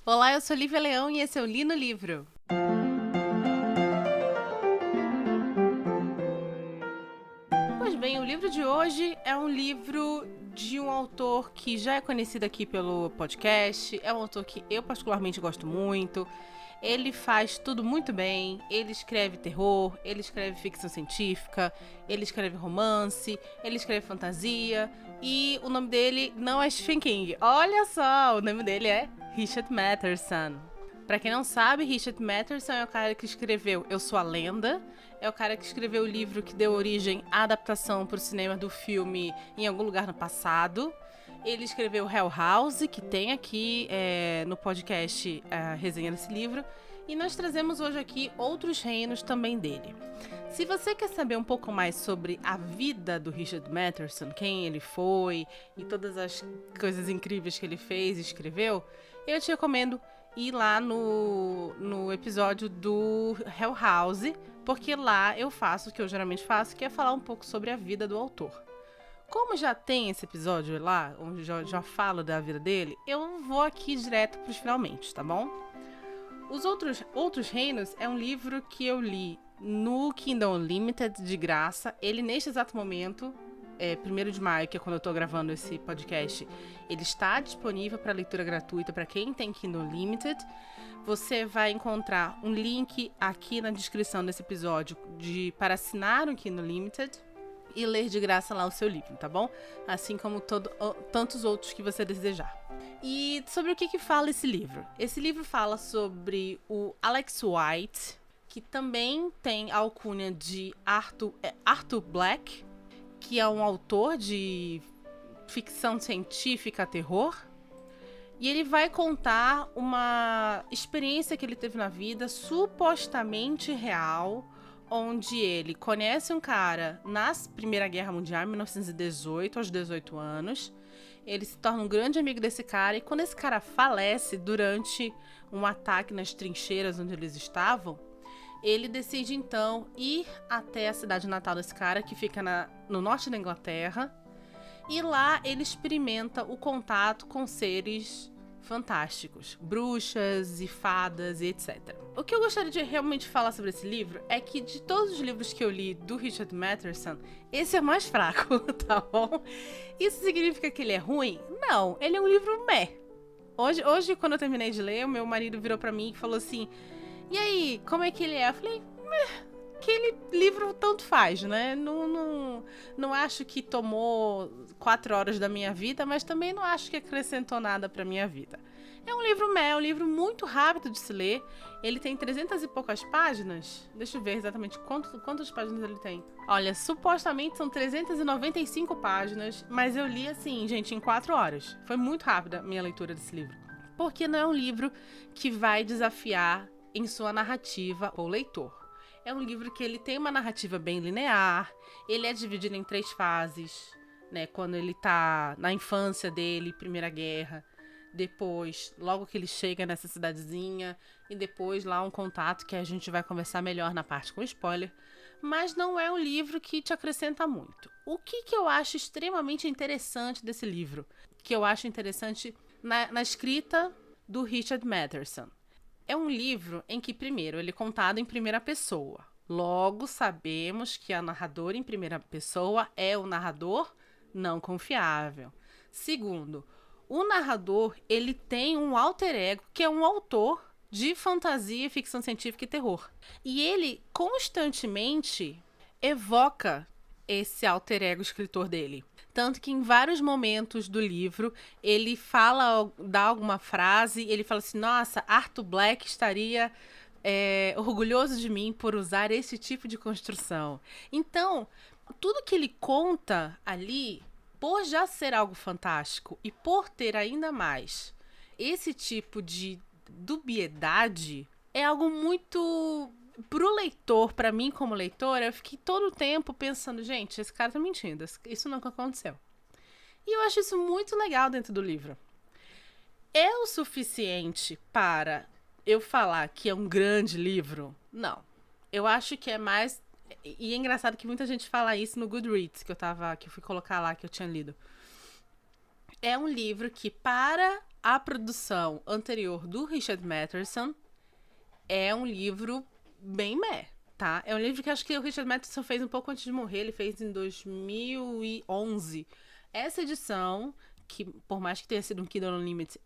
Olá, eu sou Lívia Leão e esse é o Li no Livro. Pois bem, o livro de hoje é um livro de um autor que já é conhecido aqui pelo podcast, é um autor que eu particularmente gosto muito. Ele faz tudo muito bem, ele escreve terror, ele escreve ficção científica, ele escreve romance, ele escreve fantasia e o nome dele não é Stephen King. Olha só, o nome dele é Richard Matheson. Pra quem não sabe, Richard Matheson é o cara que escreveu Eu Sou a Lenda, é o cara que escreveu o livro que deu origem à adaptação pro cinema do filme Em Algum Lugar no Passado. Ele escreveu Hell House, que tem aqui no podcast a resenha desse livro. E nós trazemos hoje aqui Outros Reinos também dele. Se você quer saber um pouco mais sobre a vida do Richard Matheson, quem ele foi e todas as coisas incríveis que ele fez e escreveu, eu te recomendo ir lá no episódio do Hell House, porque lá eu faço o que eu geralmente faço, que é falar um pouco sobre a vida do autor. Como já tem esse episódio lá, onde já falo da vida dele, eu vou aqui direto para os finalmente, tá bom? Os Outros Reinos é um livro que eu li no Kindle Unlimited de graça. Ele, neste exato momento, 1º de maio, que é quando eu tô gravando esse podcast, ele está disponível para leitura gratuita para quem tem Kindle Unlimited. Você vai encontrar um link aqui na descrição desse episódio para assinar o Kindle Unlimited e ler de graça lá o seu livro, tá bom? Assim como tantos outros que você desejar. E sobre o que fala esse livro? Esse livro fala sobre o Alex White, que também tem a alcunha de Arthur Black, que é um autor de ficção científica terror. E ele vai contar uma experiência que ele teve na vida supostamente real, onde ele conhece um cara na Primeira Guerra Mundial, em 1918, aos 18 anos. Ele se torna um grande amigo desse cara e quando esse cara falece durante um ataque nas trincheiras onde eles estavam, ele decide então ir até a cidade natal desse cara, que fica no norte da Inglaterra, e lá ele experimenta o contato com seres fantásticos, bruxas e fadas e etc. O que eu gostaria de realmente falar sobre esse livro é que de todos os livros que eu li do Richard Matheson, esse é o mais fraco, tá bom? Isso significa que ele é ruim? Não, ele é um livro meh. Hoje, quando eu terminei de ler, o meu marido virou pra mim e falou assim: e aí, como é que ele é? Eu falei: aquele livro tanto faz, né? Não acho que tomou 4 horas da minha vida, mas também não acho que acrescentou nada pra minha vida. É um livro é um livro muito rápido de se ler. Ele tem 300 e poucas páginas. Deixa eu ver exatamente quantas páginas ele tem. Olha, supostamente são 395 páginas, mas eu li assim, gente, em 4 horas. Foi muito rápida a minha leitura desse livro. Porque não é um livro que vai desafiar em sua narrativa o leitor. É um livro que ele tem uma narrativa bem linear, ele é dividido em 3 fases, né? Quando ele tá na infância dele, Primeira Guerra, depois, logo que ele chega nessa cidadezinha, e depois lá um contato que a gente vai conversar melhor na parte com spoiler, mas não é um livro que te acrescenta muito. O que eu acho extremamente interessante desse livro? Que eu acho interessante na escrita do Richard Matheson. É um livro em que, primeiro, ele é contado em primeira pessoa. Logo, sabemos que a narradora em primeira pessoa é o narrador não confiável. Segundo, o narrador ele tem um alter ego, que é um autor de fantasia, ficção científica e terror. E ele constantemente evoca esse alter ego escritor dele. Tanto que em vários momentos do livro, ele dá alguma frase, ele fala assim: nossa, Arthur Black estaria orgulhoso de mim por usar esse tipo de construção. Então, tudo que ele conta ali, por já ser algo fantástico e por ter ainda mais esse tipo de dubiedade, é algo muito... Pro leitor, pra mim como leitora, eu fiquei todo o tempo pensando, gente, esse cara tá mentindo, isso nunca aconteceu. E eu acho isso muito legal dentro do livro. É o suficiente para eu falar que é um grande livro? Não. Eu acho que é mais... E é engraçado que muita gente fala isso no Goodreads, que eu fui colocar lá, que eu tinha lido. É um livro que, para a produção anterior do Richard Matheson é um livro bem meh, tá? É um livro que acho que o Richard Matheson fez um pouco antes de morrer, ele fez em 2011. Essa edição, que por mais que tenha sido um Kindle Unlimited,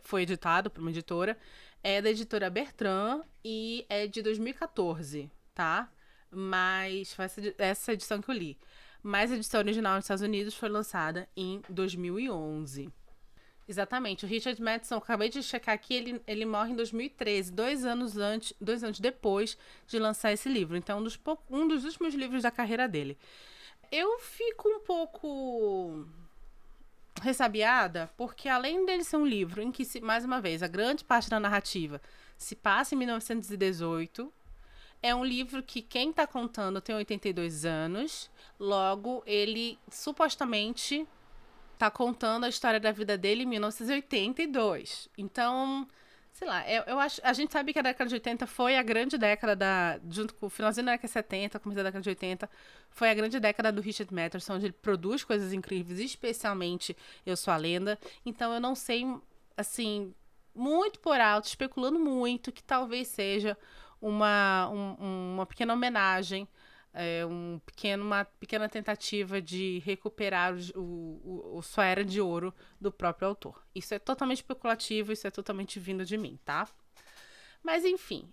foi editado por uma editora, é da editora Bertrand e é de 2014, tá? Mas foi essa edição que eu li. Mas a edição original nos Estados Unidos foi lançada em 2011. Exatamente. O Richard Matheson, acabei de checar aqui, ele morre em 2013, 2 anos depois de lançar esse livro. Então, um dos últimos livros da carreira dele. Eu fico um pouco ressabiada, porque além dele ser um livro em que, mais uma vez, a grande parte da narrativa se passa em 1918, é um livro que quem tá contando tem 82 anos, logo ele supostamente tá contando a história da vida dele em 1982. Então, sei lá, eu acho, a gente sabe que a década de 80 foi a grande década junto com o finalzinho da década de 70, começo da década de 80, foi a grande década do Richard Matheson, onde ele produz coisas incríveis, especialmente Eu Sou a Lenda. Então eu não sei, assim, muito por alto, especulando muito, que talvez seja uma pequena homenagem, uma pequena tentativa de recuperar sua era de ouro do próprio autor. Isso é totalmente especulativo, isso é totalmente vindo de mim, tá? Mas enfim,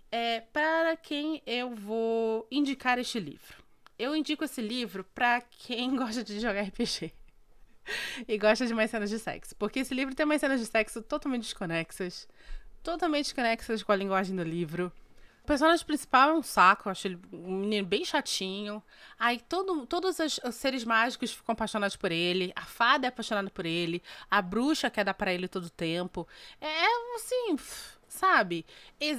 para quem eu vou indicar este livro? Eu indico esse livro para quem gosta de jogar RPG e gosta de mais cenas de sexo, porque esse livro tem umas cenas de sexo totalmente desconexas com a linguagem do livro. O personagem principal é um saco, eu acho ele um menino bem chatinho. Aí todos os seres mágicos ficam apaixonados por ele. A fada é apaixonada por ele. A bruxa quer dar pra ele todo o tempo. Assim, sabe?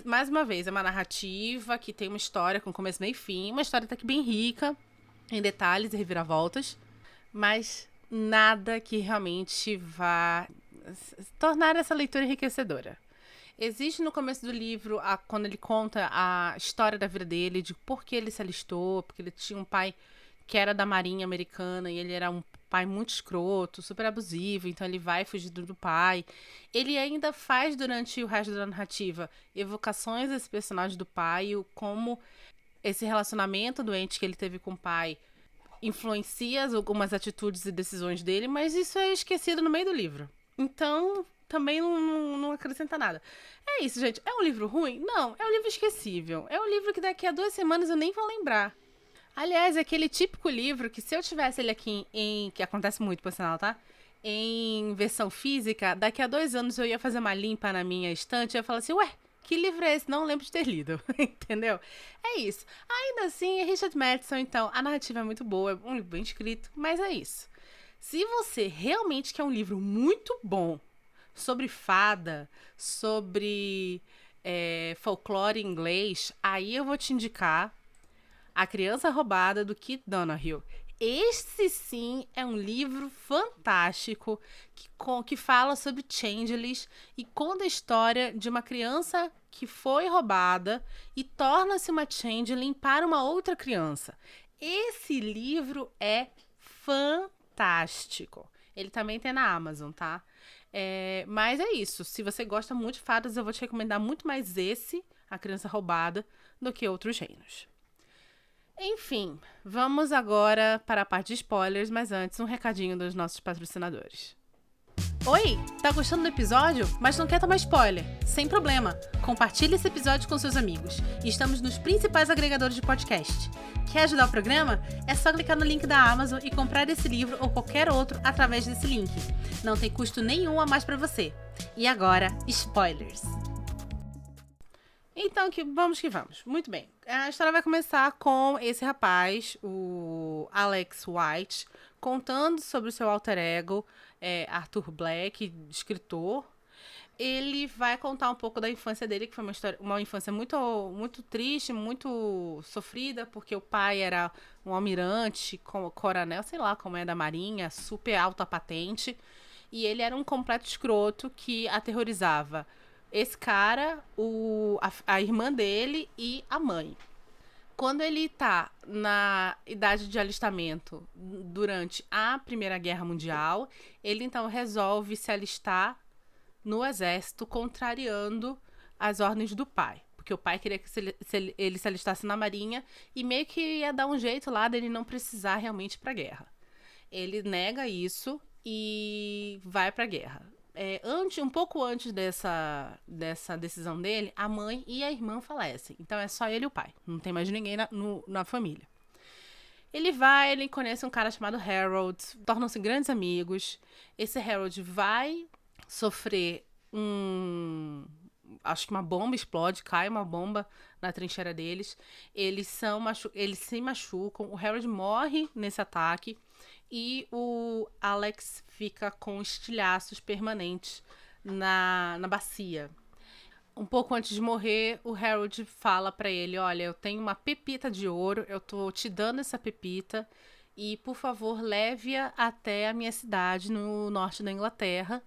Mais uma vez, é uma narrativa que tem uma história com começo, meio e fim. Uma história até que bem rica em detalhes e reviravoltas. Mas nada que realmente vá tornar essa leitura enriquecedora. Existe no começo do livro, quando ele conta a história da vida dele, de por que ele se alistou, porque ele tinha um pai que era da Marinha Americana e ele era um pai muito escroto, super abusivo, então ele vai fugindo do pai. Ele ainda faz, durante o resto da narrativa, evocações desse personagem do pai e como esse relacionamento doente que ele teve com o pai influencia algumas atitudes e decisões dele, mas isso é esquecido no meio do livro. Então, também não acrescenta nada. É isso, gente. É um livro ruim? Não, é um livro esquecível. É um livro que daqui a 2 semanas eu nem vou lembrar. Aliás, é aquele típico livro que se eu tivesse ele aqui que acontece muito, por sinal, tá? Em versão física, daqui a 2 anos eu ia fazer uma limpa na minha estante e ia falar assim, ué, que livro é esse? Não lembro de ter lido, entendeu? É isso. Ainda assim, é Richard Matheson, então, a narrativa é muito boa, é um livro bem escrito, mas é isso. Se você realmente quer um livro muito bom sobre fada, sobre folclore inglês, aí eu vou te indicar A Criança Roubada, do Keith Donoghue. Esse sim é um livro fantástico que fala sobre changelings e conta a história de uma criança que foi roubada e torna-se uma changeling para uma outra criança. Esse livro é fantástico. Ele também tem na Amazon, tá? Mas é isso. Se você gosta muito de fadas, eu vou te recomendar muito mais esse, A Criança Roubada, do que outros gêneros. Enfim, vamos agora para a parte de spoilers, mas antes um recadinho dos nossos patrocinadores. Oi, tá gostando do episódio, mas não quer tomar spoiler? Sem problema, compartilhe esse episódio com seus amigos. Estamos nos principais agregadores de podcast. Quer ajudar o programa? É só clicar no link da Amazon e comprar esse livro ou qualquer outro através desse link. Não tem custo nenhum a mais para você. E agora, spoilers. Então, vamos que vamos. Muito bem. A história vai começar com esse rapaz, o Alex White, contando sobre o seu alter ego, Arthur Black, escritor. Ele vai contar um pouco da infância dele, que foi uma infância muito, muito triste, muito sofrida, porque o pai era um almirante, coronel, sei lá como é, da Marinha, super alta patente. E ele era um completo escroto que aterrorizava esse cara, a irmã dele e a mãe. Quando ele tá na idade de alistamento durante a Primeira Guerra Mundial, ele então resolve se alistar no exército, contrariando as ordens do pai. Porque o pai queria que ele se alistasse na marinha e meio que ia dar um jeito lá dele não precisar realmente ir pra guerra. Ele nega isso e vai pra guerra. Um pouco antes dessa decisão dele, a mãe e a irmã falecem. Então é só ele e o pai. Não tem mais ninguém na família. Ele conhece um cara chamado Harold, tornam-se grandes amigos. Esse Harold vai sofrer acho que uma bomba explode, cai uma bomba na trincheira deles. Eles se machucam. O Harold morre nesse ataque. E o Alex fica com estilhaços permanentes na bacia. Um pouco antes de morrer, o Harold fala pra ele, olha, eu tenho uma pepita de ouro, eu tô te dando essa pepita e, por favor, leve-a até a minha cidade no norte da Inglaterra.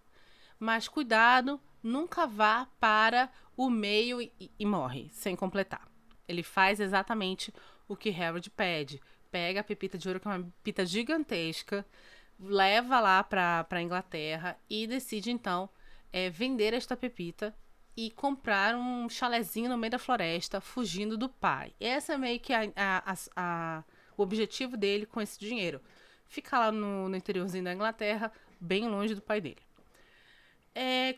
Mas cuidado, nunca vá para o meio e morre, sem completar. Ele faz exatamente o que Harold pede. Pega a pepita de ouro, que é uma pepita gigantesca, leva lá pra Inglaterra e decide, então, vender esta pepita e comprar um chalezinho no meio da floresta, fugindo do pai. Esse é meio que o objetivo dele com esse dinheiro. Ficar lá no interiorzinho da Inglaterra, bem longe do pai dele.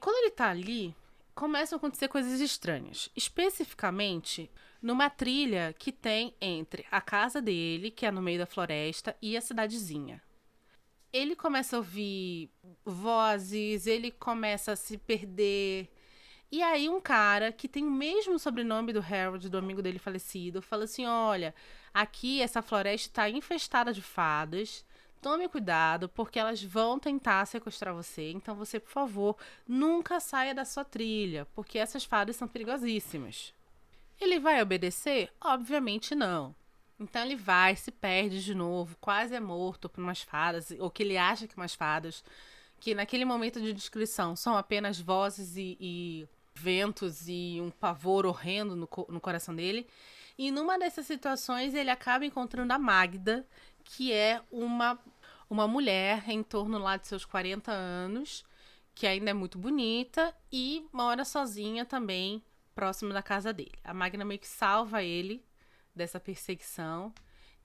Quando ele tá ali, começam a acontecer coisas estranhas. Especificamente numa trilha que tem entre a casa dele, que é no meio da floresta, e a cidadezinha. Ele começa a ouvir vozes, ele começa a se perder. E aí um cara que tem o mesmo sobrenome do Harold, do amigo dele falecido, fala assim, olha, aqui essa floresta está infestada de fadas, tome cuidado, porque elas vão tentar sequestrar você, então você, por favor, nunca saia da sua trilha, porque essas fadas são perigosíssimas. Ele vai obedecer? Obviamente não. Então ele vai, se perde de novo, quase é morto por umas fadas, ou que ele acha que umas fadas, que naquele momento de descrição são apenas vozes e ventos e um pavor horrendo no coração dele. E numa dessas situações ele acaba encontrando a Magda, que é uma mulher em torno lá de seus 40 anos, que ainda é muito bonita e mora sozinha também, próximo da casa dele. A Magda meio que salva ele dessa perseguição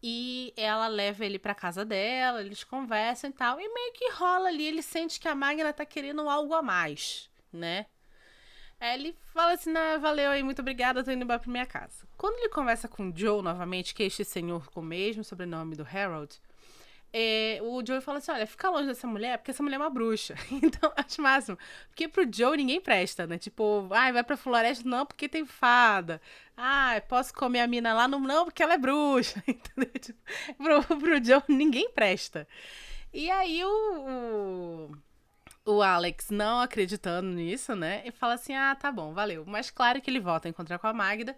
e ela leva ele pra casa dela, eles conversam e tal, e meio que rola ali, ele sente que a Magda tá querendo algo a mais, né? Aí ele fala assim, valeu aí, muito obrigada, tô indo embora pra minha casa. Quando ele conversa com o Joe novamente, que é este senhor com o mesmo sobrenome do Harold, o Joe fala assim, olha, fica longe dessa mulher, porque essa mulher é uma bruxa. Então, acho máximo. Porque pro Joe ninguém presta, né? Tipo, vai pra floresta, não, porque tem fada. Posso comer a mina lá, não, porque ela é bruxa. Entendeu? Tipo, pro Joe ninguém presta. E aí o Alex, não acreditando nisso, né? E fala assim, tá bom, valeu. Mas claro que ele volta a encontrar com a Magda.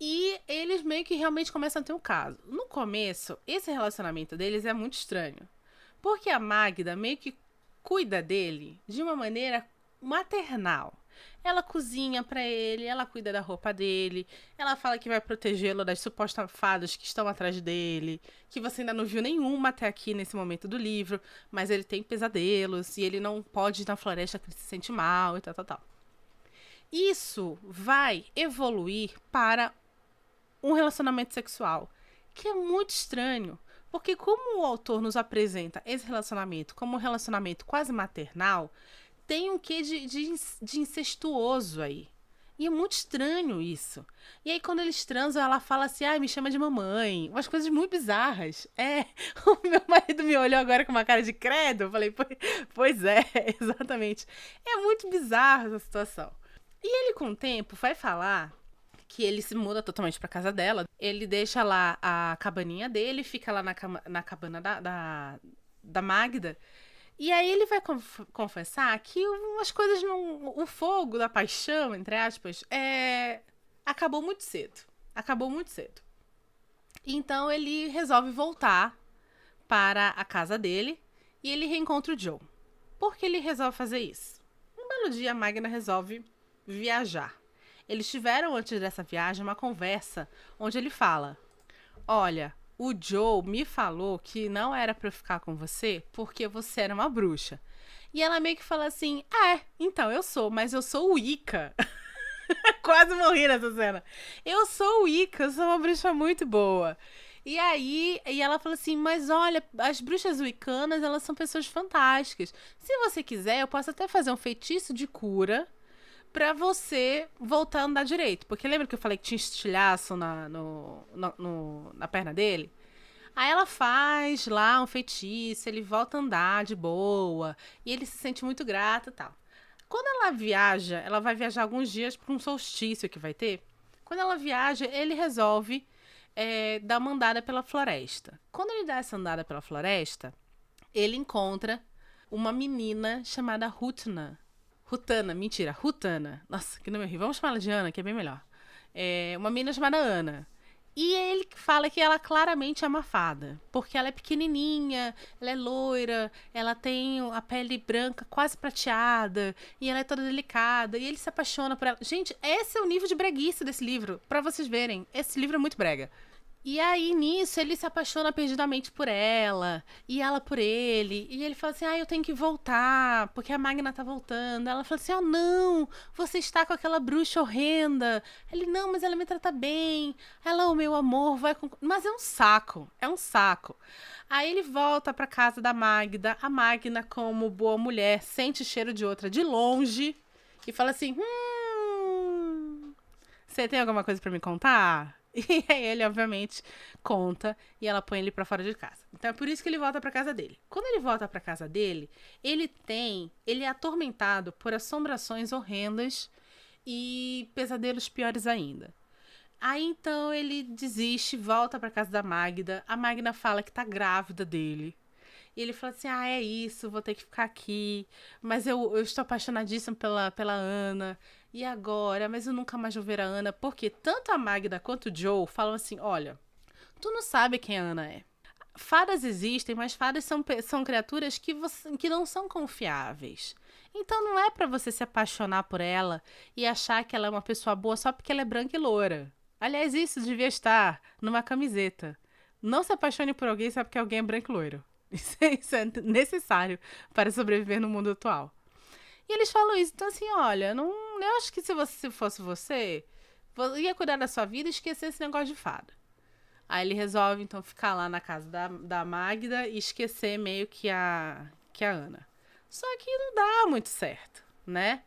E eles meio que realmente começam a ter um caso. No começo, esse relacionamento deles é muito estranho. Porque a Magda meio que cuida dele de uma maneira maternal. Ela cozinha pra ele, ela cuida da roupa dele, ela fala que vai protegê-lo das supostas fadas que estão atrás dele, que você ainda não viu nenhuma até aqui nesse momento do livro, mas ele tem pesadelos e ele não pode ir na floresta porque ele se sente mal e tal. Isso vai evoluir para um relacionamento sexual, que é muito estranho, porque como o autor nos apresenta esse relacionamento como um relacionamento quase maternal, tem um quê de incestuoso aí. E é muito estranho isso. E aí quando eles transam, ela fala assim, me chama de mamãe, umas coisas muito bizarras. O meu marido me olhou agora com uma cara de credo, eu falei, pois é, exatamente. É muito bizarra essa situação. E ele com o tempo vai falar que ele se muda totalmente pra casa dela. Ele deixa lá a cabaninha dele, fica lá na cabana da Magda. E aí ele vai confessar que umas coisas o fogo da paixão, entre aspas, acabou muito cedo. Acabou muito cedo. Então ele resolve voltar para a casa dele e ele reencontra o Joe. Por que ele resolve fazer isso? Um belo dia a Magda resolve viajar. Eles tiveram, antes dessa viagem, uma conversa onde ele fala, olha, o Joe me falou que não era pra eu ficar com você porque você era uma bruxa. E ela meio que fala assim, então, mas eu sou Wicca. Quase morri nessa cena. Eu sou Wicca, eu sou uma bruxa muito boa. E aí, ela fala assim, mas olha, as bruxas wiccanas, elas são pessoas fantásticas. Se você quiser, eu posso até fazer um feitiço de cura pra você voltar a andar direito. Porque lembra que eu falei que tinha estilhaço na perna dele? Aí ela faz lá um feitiço, ele volta a andar de boa, e ele se sente muito grato e tal. Quando ela viaja, ela vai viajar alguns dias para um solstício que vai ter. Quando ela viaja, ele resolve dar uma andada pela floresta. Quando ele dá essa andada pela floresta, ele encontra uma menina chamada Rutana. Rutana. Nossa, que nome horrível. Vamos chamar ela de Ana, que é bem melhor. Uma menina chamada Ana. E ele fala que ela claramente é uma fada, porque ela é pequenininha, ela é loira, ela tem a pele branca quase prateada, e ela é toda delicada, e ele se apaixona por ela. Gente, esse é o nível de breguice desse livro, pra vocês verem. Esse livro é muito brega. E aí, nisso, ele se apaixona perdidamente por ela, e ela por ele. E ele fala assim, eu tenho que voltar, porque a Magna tá voltando. Ela fala assim, não, você está com aquela bruxa horrenda. Ele, não, mas ela me trata bem. Ela, o meu amor, vai com... Mas é um saco. Aí ele volta pra casa da Magda. A Magna, como boa mulher, sente cheiro de outra de longe. E fala assim, você tem alguma coisa pra me contar? E aí ele, obviamente, conta e ela põe ele pra fora de casa. Então é por isso que ele volta pra casa dele. Quando ele volta pra casa dele, ele é atormentado por assombrações horrendas e pesadelos piores ainda. Aí então ele desiste, volta pra casa da Magda. A Magda fala que tá grávida dele. E ele fala assim, é isso, vou ter que ficar aqui. Mas eu estou apaixonadíssimo pela Ana. E agora? Mas eu nunca mais vou ver a Ana. Porque tanto a Magda quanto o Joe falam assim, olha, tu não sabe quem a Ana é. Fadas existem, mas fadas são criaturas que não são confiáveis. Então não é pra você se apaixonar por ela e achar que ela é uma pessoa boa só porque ela é branca e loura. Aliás, isso devia estar numa camiseta. Não se apaixone por alguém só porque alguém é branco e loiro. Isso é necessário para sobreviver no mundo atual. E eles falam isso. Então, assim, olha, eu acho que se fosse você, ia cuidar da sua vida e esquecer esse negócio de fada. Aí ele resolve, então, ficar lá na casa da Magda e esquecer meio que a Ana. Só que não dá muito certo, né?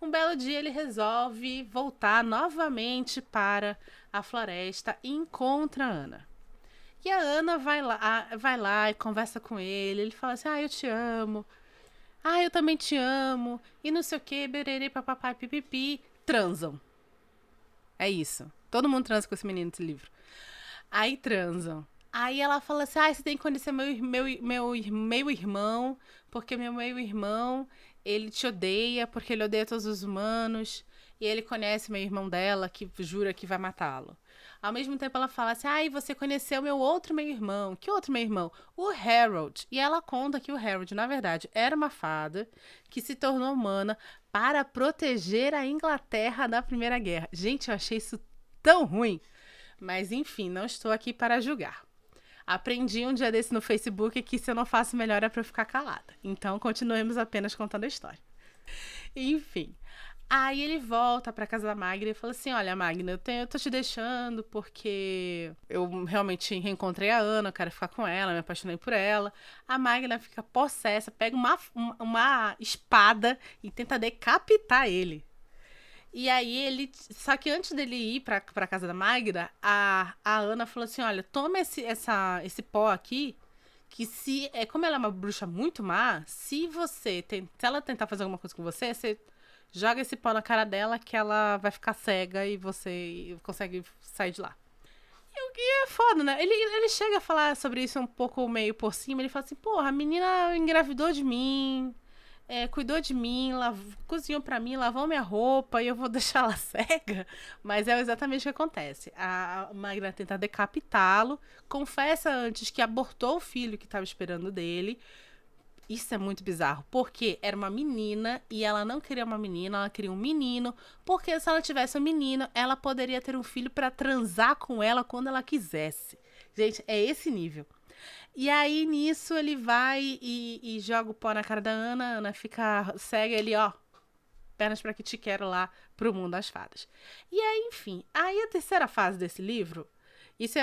Um belo dia ele resolve voltar novamente para a floresta e encontra a Ana. E a Ana vai lá e conversa com ele. Ele fala assim, eu te amo. Eu também te amo. E não sei o que, bererê, papapá, pipipi. Transam. É isso. Todo mundo transa com esse menino desse livro. Aí transam. Aí ela fala assim, você tem que conhecer meu irmão, porque meu meio-irmão, ele te odeia, porque ele odeia todos os humanos. E ele conhece meu irmão dela, que jura que vai matá-lo. Ao mesmo tempo ela fala assim, e você conheceu meu outro meio-irmão. Que outro meio-irmão? O Harold. E ela conta que o Harold, na verdade, era uma fada que se tornou humana para proteger a Inglaterra da Primeira Guerra. Gente, eu achei isso tão ruim. Mas, enfim, não estou aqui para julgar. Aprendi um dia desse no Facebook que se eu não faço melhor é para eu ficar calada. Então, continuemos apenas contando a história. Enfim... Aí ele volta pra casa da Magna e fala assim, olha, Magna, eu tô te deixando porque eu realmente reencontrei a Ana, eu quero ficar com ela, me apaixonei por ela. A Magna fica possessa, pega uma espada e tenta decapitar ele. E aí só que antes dele ir pra casa da Magna, a Ana falou assim, olha, toma esse pó aqui, que como ela é uma bruxa muito má, se ela tentar fazer alguma coisa com você joga esse pó na cara dela que ela vai ficar cega e você consegue sair de lá. E o que é foda, né? Ele chega a falar sobre isso um pouco meio por cima. Ele fala assim, porra, a menina engravidou de mim, cuidou de mim, cozinhou pra mim, lavou minha roupa e eu vou deixar ela cega? Mas é exatamente o que acontece. A Magna tenta decapitá-lo, confessa antes que abortou o filho que estava esperando dele. Isso é muito bizarro, porque era uma menina e ela não queria uma menina, ela queria um menino, porque se ela tivesse um menino, ela poderia ter um filho pra transar com ela quando ela quisesse. Gente, é esse nível. E aí, nisso, ele vai e joga o pó na cara da Ana. A Ana fica cega, ele, ó, pernas pra que te quero lá pro mundo das fadas. E aí, enfim, aí a terceira fase desse livro, isso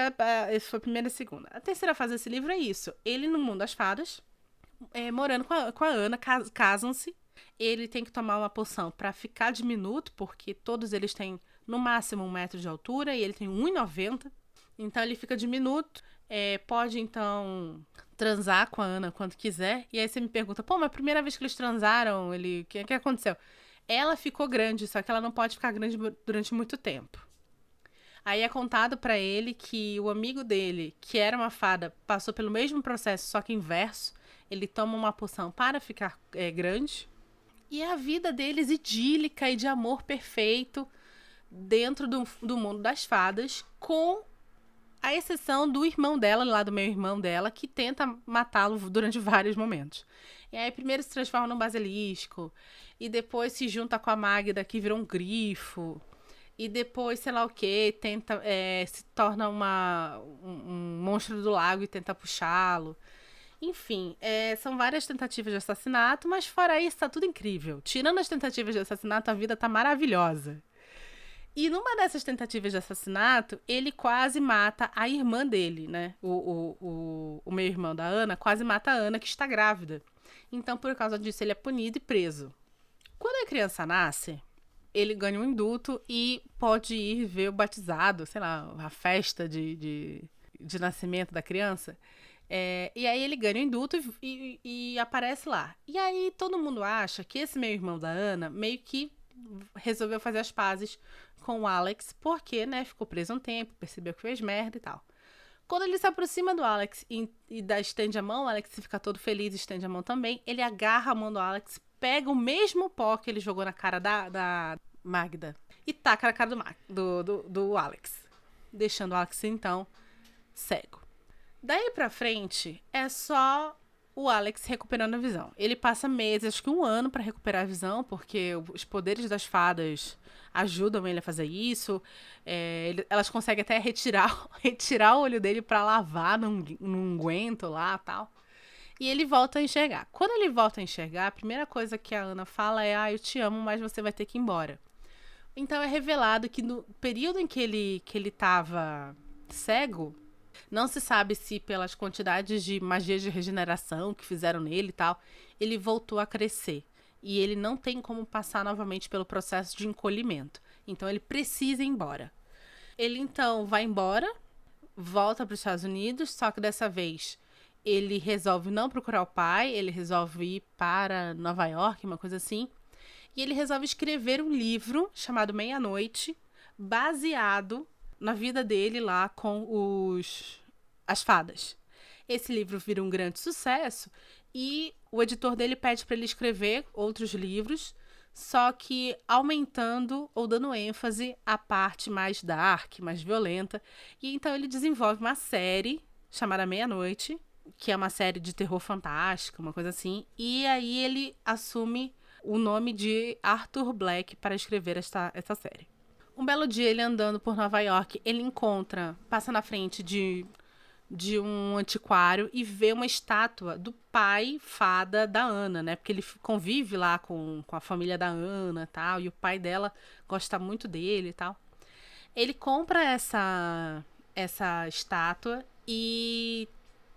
foi a primeira e a segunda. A terceira fase desse livro é isso. Ele no mundo das fadas, morando com a Ana, casam-se. Ele tem que tomar uma poção pra ficar diminuto, porque todos eles têm no máximo 1 metro de altura e ele tem 1,90. Então ele fica diminuto. Pode, então, transar com a Ana quando quiser. E aí você me pergunta, pô, mas a primeira vez que eles transaram, o que aconteceu? Ela ficou grande, só que ela não pode ficar grande durante muito tempo. Aí é contado pra ele que o amigo dele, que era uma fada, passou pelo mesmo processo, só que inverso. Ele toma uma poção para ficar grande. E a vida deles idílica e de amor perfeito dentro do mundo das fadas, com a exceção do irmão dela, lá do meio irmão dela, que tenta matá-lo durante vários momentos. E aí primeiro se transforma num basilisco, e depois se junta com a Magda, que virou um grifo, e depois, sei lá o que, se torna um monstro do lago e tenta puxá-lo. Enfim, são várias tentativas de assassinato, mas fora isso tá tudo incrível. Tirando as tentativas de assassinato, a vida tá maravilhosa. E numa dessas tentativas de assassinato, ele quase mata a irmã dele, né? O meio-irmão da Ana quase mata a Ana, que está grávida. Então, por causa disso, ele é punido e preso. Quando a criança nasce, ele ganha um indulto e pode ir ver o batizado, sei lá, a festa de nascimento da criança. E aí ele ganha o indulto e aparece lá. E aí todo mundo acha que esse meio-irmão da Ana meio que resolveu fazer as pazes com o Alex, porque, né, ficou preso um tempo, percebeu que fez merda e tal. Quando ele se aproxima do Alex e estende a mão, o Alex fica todo feliz e estende a mão também. Ele agarra a mão do Alex, pega o mesmo pó que ele jogou na cara da Magda e taca na cara do Alex, deixando o Alex, então, cego. Daí pra frente, é só o Alex recuperando a visão. Ele passa meses, acho que 1 ano pra recuperar a visão, porque os poderes das fadas ajudam ele a fazer isso. Elas conseguem até retirar o olho dele pra lavar num unguento lá e tal. E ele volta a enxergar. Quando ele volta a enxergar, a primeira coisa que a Ana fala é: eu te amo, mas você vai ter que ir embora. Então é revelado que no período em que ele tava cego, não se sabe se pelas quantidades de magia de regeneração que fizeram nele e tal, ele voltou a crescer. E ele não tem como passar novamente pelo processo de encolhimento. Então ele precisa ir embora. Ele então vai embora, volta para os Estados Unidos, só que dessa vez ele resolve não procurar o pai, ele resolve ir para Nova York, uma coisa assim. E ele resolve escrever um livro chamado Meia-Noite, baseado na vida dele lá com as fadas. Esse livro vira um grande sucesso e o editor dele pede para ele escrever outros livros, só que aumentando ou dando ênfase à parte mais dark, mais violenta. E então ele desenvolve uma série chamada Meia-Noite, que é uma série de terror fantástico, uma coisa assim. E aí ele assume o nome de Arthur Black para escrever essa série. Um belo dia, ele andando por Nova York, ele passa na frente de um antiquário e vê uma estátua do pai fada da Ana, né? Porque ele convive lá com a família da Ana e tal, e o pai dela gosta muito dele e tal. Ele compra essa estátua e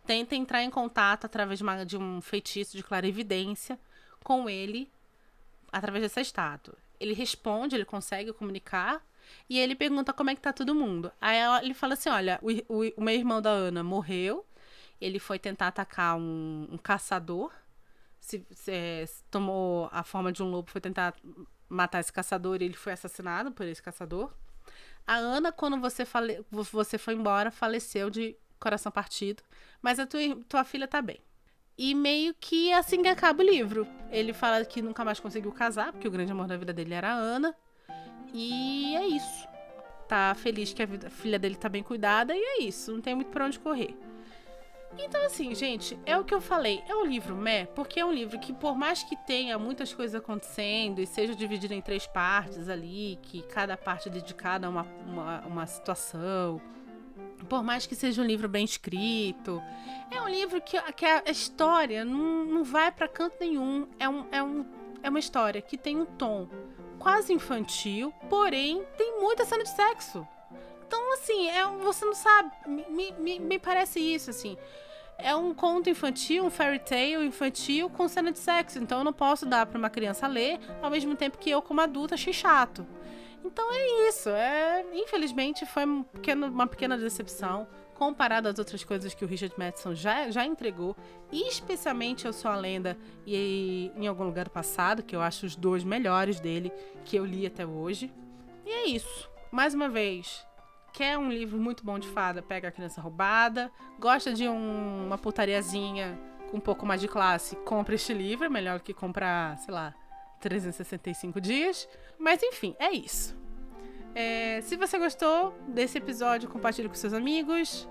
tenta entrar em contato através de um feitiço de clarividência com ele através dessa estátua. Ele responde, ele consegue comunicar e ele pergunta como é que tá todo mundo. Aí ele fala assim, olha, o meu irmão da Ana morreu, ele foi tentar atacar um caçador, tomou a forma de um lobo, foi tentar matar esse caçador e ele foi assassinado por esse caçador. A Ana, quando você foi embora, faleceu de coração partido, mas a tua filha tá bem. E meio que assim que acaba o livro. Ele fala que nunca mais conseguiu casar, porque o grande amor da vida dele era a Ana. E é isso. Tá feliz que a filha dele tá bem cuidada e é isso. Não tem muito pra onde correr. Então assim, gente, é o que eu falei. É um livro porque é um livro que por mais que tenha muitas coisas acontecendo e seja dividido em 3 partes ali, que cada parte é dedicada a uma situação, Por mais que seja um livro bem escrito, é um livro que a história não vai pra canto nenhum. É uma história que tem um tom quase infantil, porém tem muita cena de sexo. Então, assim, você não sabe, me parece isso, assim. É um conto infantil, um fairy tale infantil com cena de sexo. Então eu não posso dar pra uma criança ler, ao mesmo tempo que eu, como adulta, achei chato. Então é isso. Infelizmente foi uma pequena decepção comparado às outras coisas que o Richard Matheson já entregou. E especialmente Eu Sou a Lenda e Em Algum Lugar do Passado, que eu acho os 2 melhores dele, que eu li até hoje. E é isso. Mais uma vez, quer um livro muito bom de fada, pega A Criança Roubada. Gosta de uma putariazinha com um pouco mais de classe, compra este livro. É melhor que comprar, sei lá, 365 dias. Mas enfim, é isso. Se você gostou desse episódio, compartilhe com seus amigos.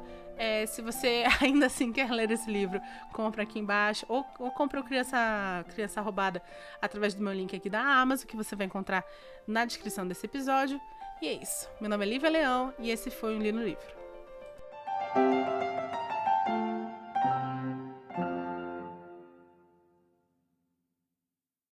Se você ainda assim quer ler esse livro, compra aqui embaixo. Ou compra o Criança Roubada através do meu link aqui da Amazon, que você vai encontrar na descrição desse episódio. E é isso. Meu nome é Lívia Leão e esse foi o Li no Livro.